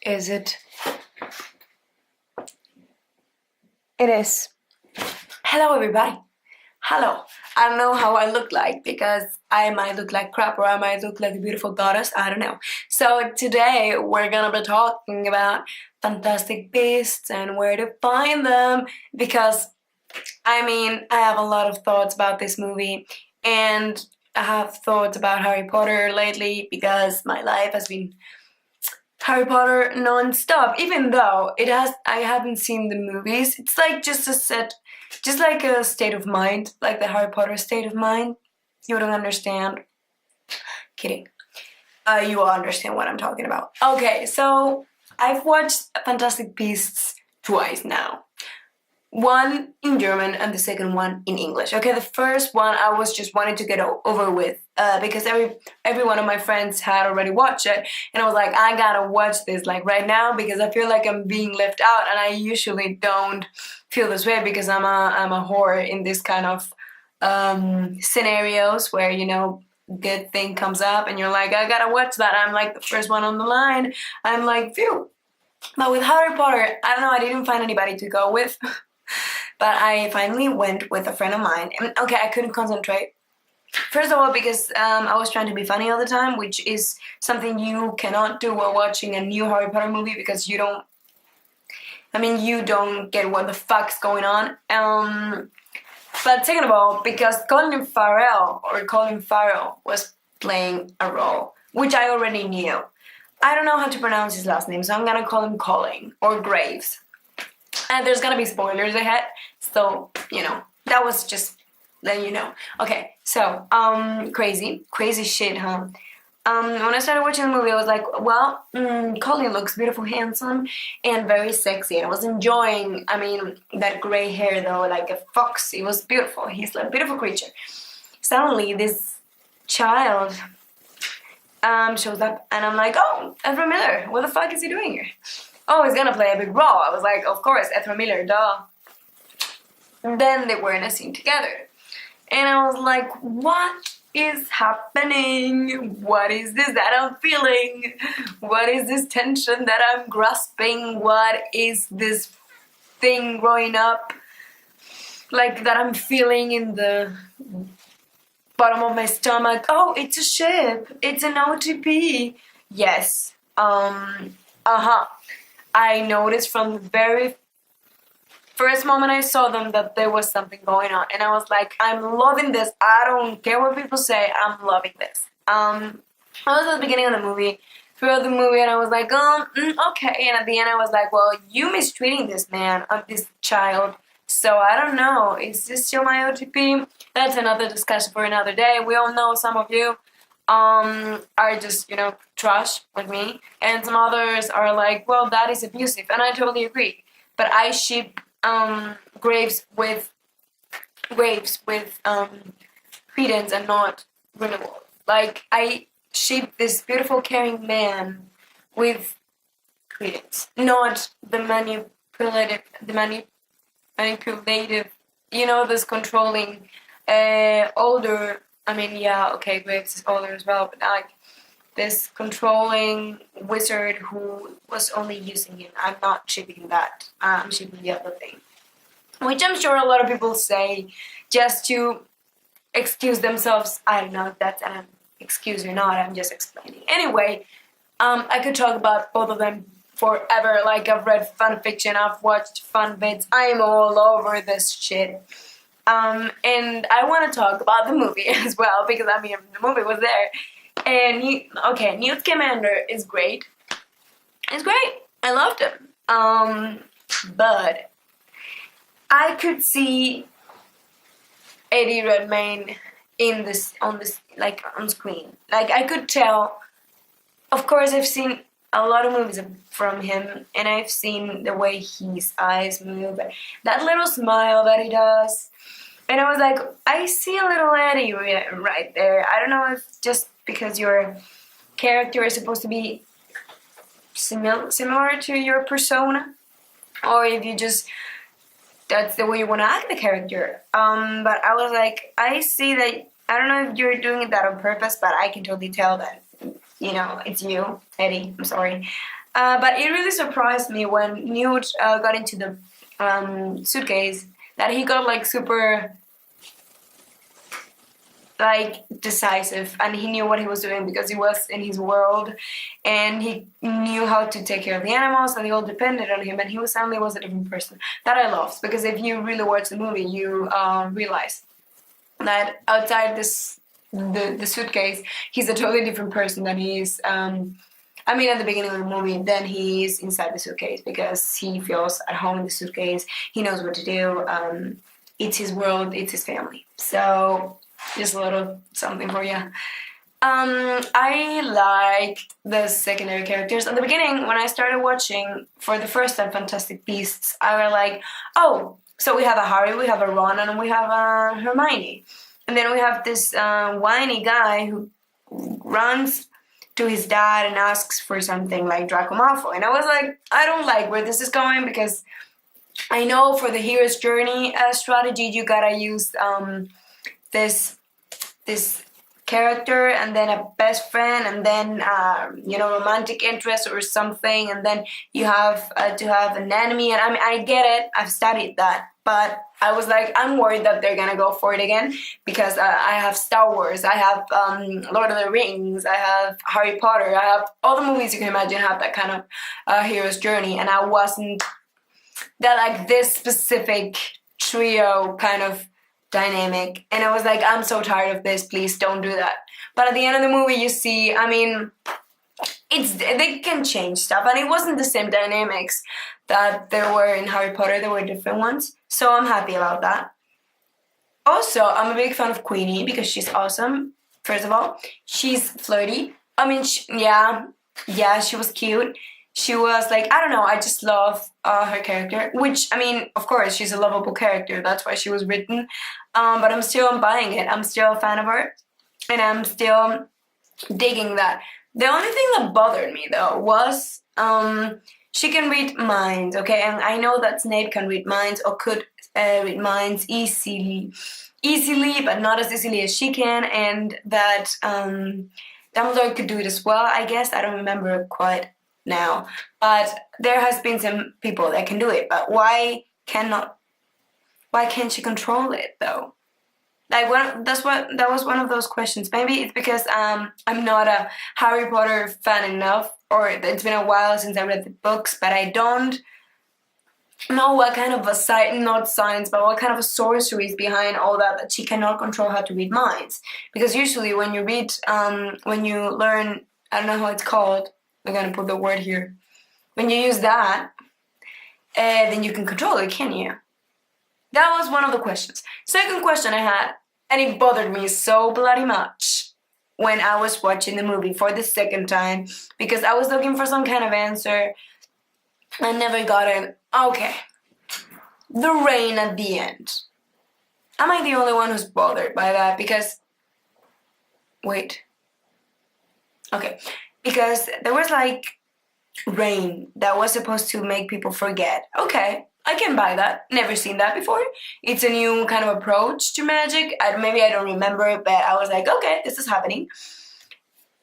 Is it? It is. Hello, everybody. Hello. I don't know how I look like because I might look like crap or I might look like a beautiful goddess. I don't know. So today we're gonna be talking about fantastic beasts and where to find them because I have a lot of thoughts about this movie and I have thoughts about Harry Potter lately because my life has been Harry Potter non-stop, even though I haven't seen the movies. It's like just like a state of mind, like the Harry Potter state of mind. You don't understand. Kidding. You will understand what I'm talking about. Okay, so I've watched Fantastic Beasts twice now. One in German and the second one in English. Okay, the first one I was just wanting to get over with because every one of my friends had already watched it, and I was like, I gotta watch this like right now because I feel like I'm being left out, and I usually don't feel this way because I'm a whore in this kind of scenarios where good thing comes up and you're like, I gotta watch that. I'm like the first one on the line. I'm like, phew. But with Harry Potter, I don't know. I didn't find anybody to go with. But I finally went with a friend of mine. And okay, I couldn't concentrate. First of all, because I was trying to be funny all the time, which is something you cannot do while watching a new Harry Potter movie because you don't get what the fuck's going on. But second of all, because Colin Farrell was playing a role, which I already knew. I don't know how to pronounce his last name, so I'm gonna call him Colin or Graves. And there's gonna be spoilers ahead, so that was just letting you know. Okay, so crazy shit, huh? When I started watching the movie, I was like, well, Colin looks beautiful, handsome, and very sexy. And I was enjoying, that gray hair though, like a fox. It was beautiful. He's a beautiful creature. Suddenly, this child shows up, and I'm like, oh, Ezra Miller, what the fuck is he doing here? Oh, he's gonna play a big role. I was like, of course, Ezra Miller, duh. And then they were in a scene together. And I was like, what is happening? What is this that I'm feeling? What is this tension that I'm grasping? What is this thing growing up? Like that I'm feeling in the bottom of my stomach. Oh, it's a ship. It's an OTP. Yes. I noticed from the very first moment I saw them that there was something going on. And I was like, I'm loving this. I don't care what people say. I'm loving this. I was at the beginning of the movie, throughout the movie, and I was like, okay. And at the end I was like, well, you mistreating this man, this child. So I don't know. Is this still my OTP? That's another discussion for another day. We all know some of you are just, trash like me, and some others are like, well, that is abusive, and I totally agree. But I ship Graves with Credence and not Grindelwald. Like I ship this beautiful, caring man with Credence, not the manipulative, this controlling, older. Graves is older as well, but like this controlling wizard who was only using him. I'm not shipping that. I'm shipping the other thing. Which I'm sure a lot of people say just to excuse themselves. I don't know if that's an excuse or not. I'm just explaining. Anyway, I could talk about both of them forever. Like I've read fan fiction, I've watched fun bits. I'm all over this shit. And I want to talk about the movie as well because the movie was there. And Newt Scamander is great. It's great. I loved him. But I could see Eddie Redmayne on screen. Like I could tell. Of course, I've seen a lot of movies from him, and I've seen the way his eyes move, that little smile that he does. And I was like, I see a little Eddie right there. I don't know if just because your character is supposed to be similar to your persona, or if you just that's the way you want to act the character. But I was like, I see that. I don't know if you're doing that on purpose, but I can totally tell that it's you, Eddie. I'm sorry. But it really surprised me when Newt got into the suitcase that he got like super like decisive, and he knew what he was doing because he was in his world, and he knew how to take care of the animals, and they all depended on him, and he suddenly was a different person. That I loved, because if you really watch the movie, you realize that outside the suitcase, he's a totally different person than he is. I mean, at the beginning of the movie, then he is inside the suitcase because he feels at home in the suitcase. He knows what to do. It's his world. It's his family. So just a little something for you. I liked the secondary characters. At the beginning, when I started watching for the first time Fantastic Beasts, I was like, oh, so we have a Harry, we have a Ron, and we have a Hermione. And then we have this whiny guy who runs to his dad and asks for something like Draco Malfoy. And I was like, I don't like where this is going, because I know for the hero's journey strategy, you gotta use this character and then a best friend and then romantic interest or something, and then you have to have an enemy. And I mean, I get it, I've studied that, but I was like, I'm worried that they're gonna go for it again, because I have Star Wars, I have Lord of the Rings, I have Harry Potter, I have all the movies you can imagine have that kind of hero's journey, and I wasn't that like this specific trio kind of dynamic, and I was like, I'm so tired of this, please don't do that. But at the end of the movie, you see, I mean, they can change stuff, and it wasn't the same dynamics that there were in Harry Potter. There were different ones, so I'm happy about that. Also, I'm a big fan of Queenie because she's awesome. First of all, she's flirty. I mean, yeah, she was cute. She was like, I don't know, I just love her character, which, I mean, of course, she's a lovable character. That's why she was written. But I'm still buying it. I'm still a fan of her, and I'm still digging that. The only thing that bothered me, though, was she can read minds, okay? And I know that Snape can read minds, or could read minds easily, but not as easily as she can, and that Dumbledore could do it as well, I guess. I don't remember quite now, but there has been some people that can do it, but why can't she control it though? Like, that was one of those questions. Maybe it's because I'm not a Harry Potter fan enough, or it's been a while since I read the books, but I don't know what kind of not science, but what kind of a sorcery is behind all that she cannot control how to read minds. Because usually when you read, when you learn, I don't know how it's called, I'm gonna put the word here. When you use that, then you can control it, can you? That was one of the questions. Second question I had, and it bothered me so bloody much when I was watching the movie for the second time, because I was looking for some kind of answer. I never got it. Okay. The rain at the end. Am I the only one who's bothered by that? Because, wait. Okay. Because there was like rain that was supposed to make people forget. Okay, I can buy that. Never seen that before. It's a new kind of approach to magic. Maybe I don't remember it, but I was like, okay, this is happening.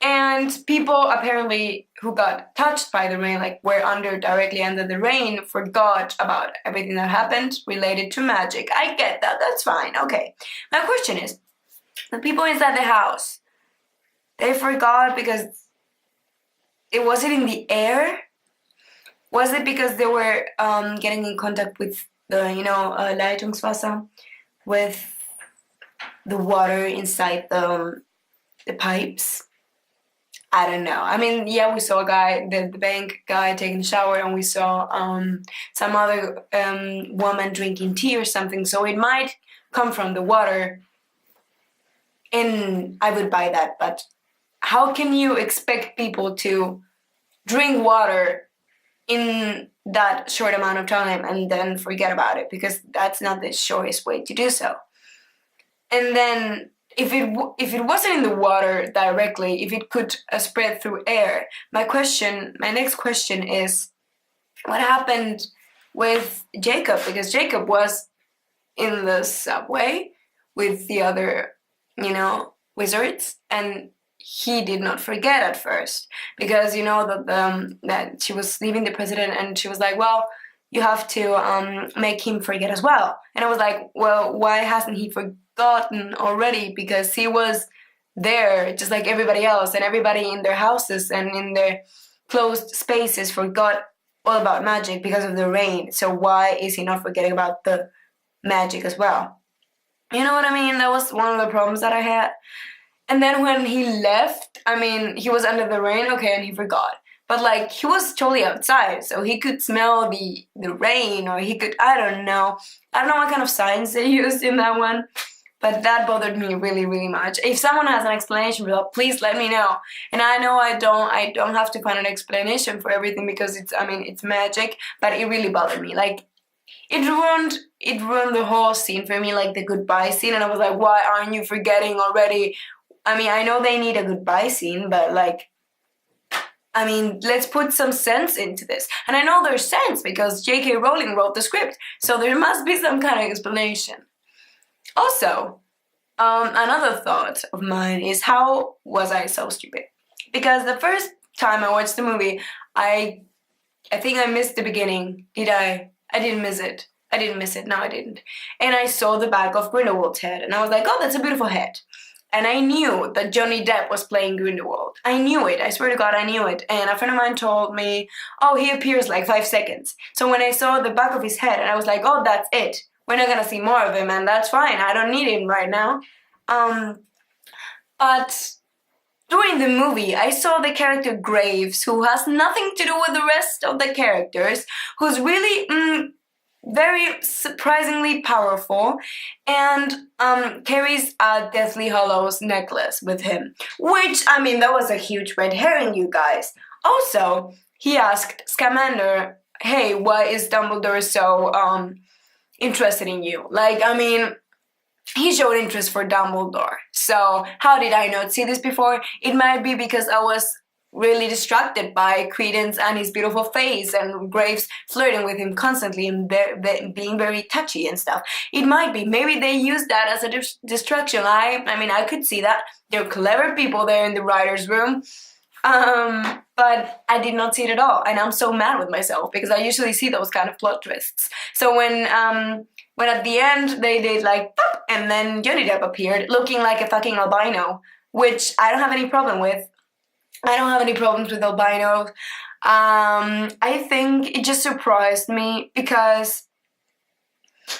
And people apparently who got touched by the rain, like were directly under the rain, forgot about everything that happened related to magic. I get that. That's fine. Okay. My question is, the people inside the house, they forgot because was it in the air? Was it because they were getting in contact with the, Leitungswasser, with the water inside the pipes? I don't know. I mean, yeah, we saw a guy, the bank guy taking a shower, and we saw some other woman drinking tea or something. So it might come from the water, and I would buy that. But how can you expect people to drink water in that short amount of time and then forget about it? Because that's not the shortest way to do so. And then if it wasn't in the water directly, if it could spread through air, my next question is, what happened with Jacob? Because Jacob was in the subway with the other, wizards, and he did not forget at first, because you know that she was leaving the president, and she was like, well, you have to make him forget as well. And I was like, well, why hasn't he forgotten already? Because he was there just like everybody else, and everybody in their houses and in their closed spaces forgot all about magic because of the rain. So why is he not forgetting about the magic as well? You know what I mean? That was one of the problems that I had. And then when he left, I mean, he was under the rain, okay, and he forgot. But like, he was totally outside, so he could smell the rain, or he could, I don't know what kind of science they used in that one, but that bothered me really, really much. If someone has an explanation for that, please let me know. And I know I don't have to find an explanation for everything, because it's magic, but it really bothered me. Like, it ruined the whole scene for me, like the goodbye scene, and I was like, why aren't you forgetting already? I mean, I know they need a goodbye scene, but like, I mean, let's put some sense into this. And I know there's sense because J.K. Rowling wrote the script, so there must be some kind of explanation. Also, another thought of mine is, how was I so stupid? Because the first time I watched the movie, I think I missed the beginning. Did I? I didn't miss it. I didn't miss it. No, I didn't. And I saw the back of Grindelwald's head, and I was like, oh, that's a beautiful head. And I knew that Johnny Depp was playing Grindelwald. I knew it. I swear to God, I knew it. And a friend of mine told me, oh, he appears like 5 seconds. So when I saw the back of his head, and I was like, oh, that's it. We're not gonna see more of him, and that's fine. I don't need him right now. But during the movie, I saw the character Graves, who has nothing to do with the rest of the characters, who's really very surprisingly powerful, and carries a Deathly Hallows necklace with him. Which, I mean, that was a huge red herring, you guys. Also, he asked Scamander, hey, why is Dumbledore so interested in you? Like, I mean, he showed interest for Dumbledore. So how did I not see this before? It might be because I was really distracted by Credence and his beautiful face, and Graves flirting with him constantly and being very touchy and stuff. It might be. Maybe they used that as a distraction. I mean, I could see that. There are clever people there in the writer's room. But I did not see it at all. And I'm so mad with myself, because I usually see those kind of plot twists. So when at the end they did like, pop, and then Johnny Depp appeared looking like a fucking albino, which I don't have any problem with. I don't have any problems with albinos. I think it just surprised me, because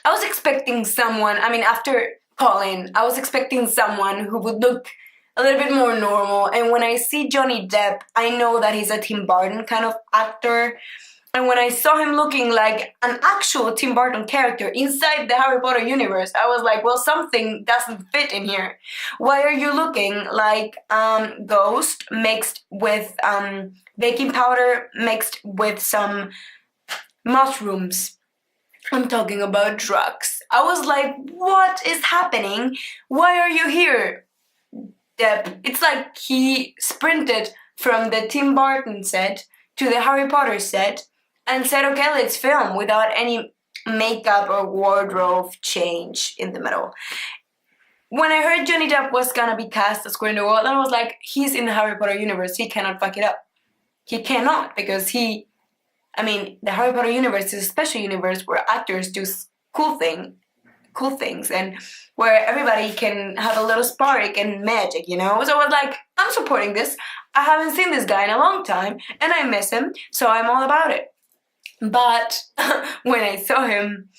I was expecting someone, I mean, after Colin, I was expecting someone who would look a little bit more normal. And when I see Johnny Depp, I know that he's a Tim Burton kind of actor. And when I saw him looking like an actual Tim Burton character inside the Harry Potter universe, I was like, well, something doesn't fit in here. Why are you looking like Ghost mixed with baking powder mixed with some mushrooms? I'm talking about drugs. I was like, what is happening? Why are you here, Depp? It's like he sprinted from the Tim Burton set to the Harry Potter set and said, okay, let's film, without any makeup or wardrobe change in the middle. When I heard Johnny Depp was gonna be cast as Grindelwald, I was like, he's in the Harry Potter universe, he cannot fuck it up. He cannot, because the Harry Potter universe is a special universe where actors do cool things, and where everybody can have a little spark and magic, you know? So I was like, I'm supporting this. I haven't seen this guy in a long time, and I miss him, so I'm all about it. But when I saw him,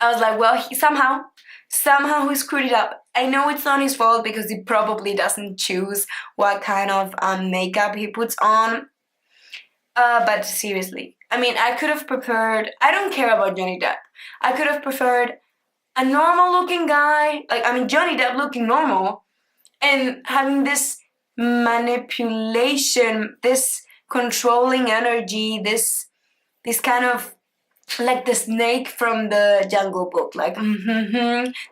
I was like, well, he somehow he screwed it up. I know it's not his fault, because he probably doesn't choose what kind of makeup he puts on. But seriously, I mean, I could have preferred, I don't care about Johnny Depp. I could have preferred a normal looking guy, Johnny Depp looking normal, and having this manipulation, this controlling energy, this kind of, like the snake from the Jungle Book, like,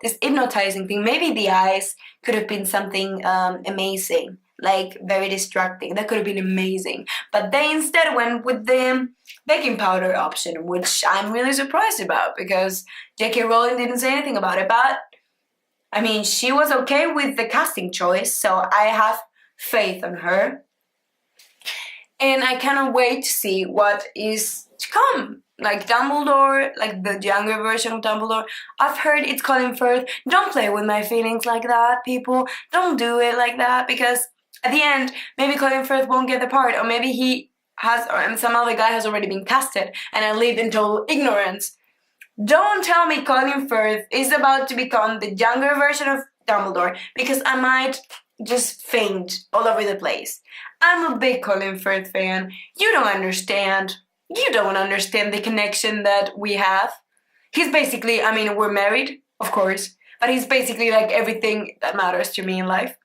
this hypnotizing thing. Maybe the eyes could have been something amazing, like very distracting. That could have been amazing. But they instead went with the baking powder option, which I'm really surprised about, because J.K. Rowling didn't say anything about it. But, I mean, she was okay with the casting choice, so I have faith on her. And I cannot wait to see what is to come. Like Dumbledore, like the younger version of Dumbledore. I've heard it's Colin Firth. Don't play with my feelings like that, people. Don't do it like that, because at the end, maybe Colin Firth won't get the part, or maybe he has, or some other guy has already been casted, and I live in total ignorance. Don't tell me Colin Firth is about to become the younger version of Dumbledore, because I might just faint all over the place. I'm a big Colin Firth fan. You don't understand. You don't understand the connection that we have. He's basically, I mean, we're married, of course, but he's basically like everything that matters to me in life.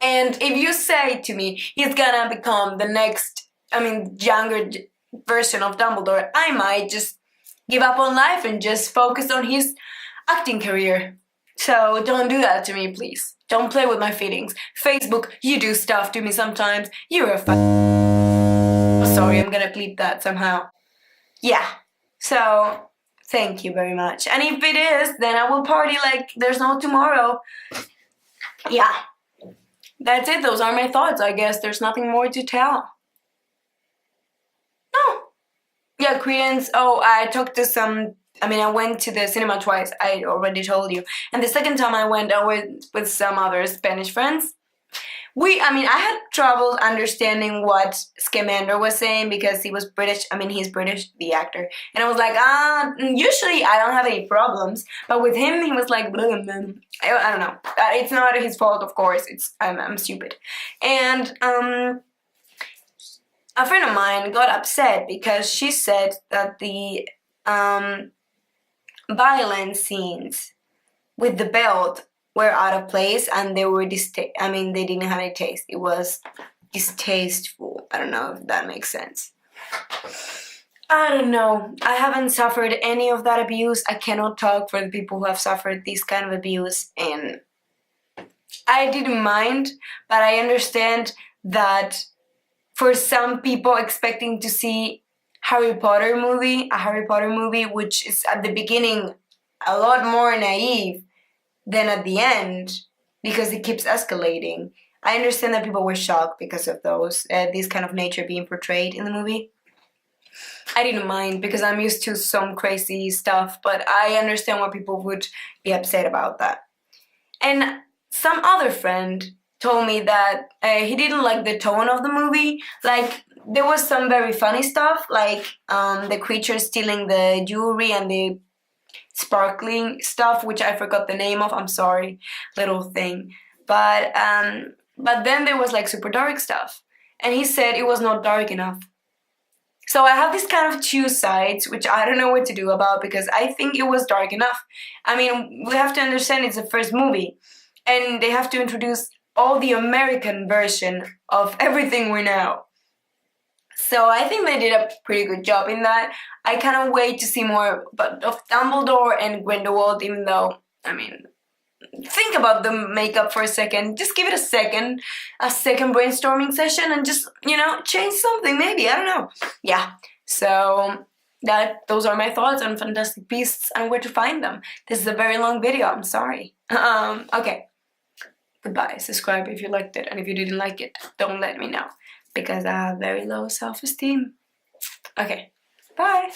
And if you say to me, he's gonna become the next, younger version of Dumbledore, I might just give up on life and just focus on his acting career. So don't do that to me, please. Don't play with my feelings. Facebook, you do stuff to me sometimes. You're a sorry, I'm gonna bleep that somehow. Yeah, so thank you very much. And if it is, then I will party like there's no tomorrow. Yeah, that's it. Those are my thoughts. I guess there's nothing more to tell. No. Yeah, Credence. Oh, I talked to some... I went to the cinema twice, I already told you. And the second time I went with some other Spanish friends. I had trouble understanding what Scamander was saying because he was British. He's British, the actor. And I was like, usually I don't have any problems. But with him, he was like, blah, blah, blah. I don't know. It's not his fault, of course. I'm stupid. And a friend of mine got upset because she said that the violent scenes with the belt were out of place and they were they didn't have any taste. It was distasteful. I don't know if that makes sense. I don't know. I haven't suffered any of that abuse. I cannot talk for the people who have suffered this kind of abuse, and I didn't mind, but I understand that for some people expecting to see a Harry Potter movie which is at the beginning a lot more naive than at the end because it keeps escalating. I understand that people were shocked because of this kind of nature being portrayed in the movie. I didn't mind because I'm used to some crazy stuff, but I understand why people would be upset about that. And some other friend told me that he didn't like the tone of the movie. Like, there was some very funny stuff, like the creature stealing the jewelry and the sparkling stuff, which I forgot the name of. I'm sorry, little thing. But then there was like super dark stuff, and he said it was not dark enough. So I have this kind of two sides, which I don't know what to do about because I think it was dark enough. We have to understand it's the first movie, and they have to introduce all the American version of everything we know. So I think they did a pretty good job in that. I cannot wait to see more of Dumbledore and Grindelwald, even though, think about the makeup for a second. Just give it a second brainstorming session and just, change something maybe. I don't know. Yeah, so those are my thoughts on Fantastic Beasts and where to find them. This is a very long video, I'm sorry. Okay, goodbye. Subscribe if you liked it, and if you didn't like it, don't let me know, because I have very low self-esteem. Okay, bye!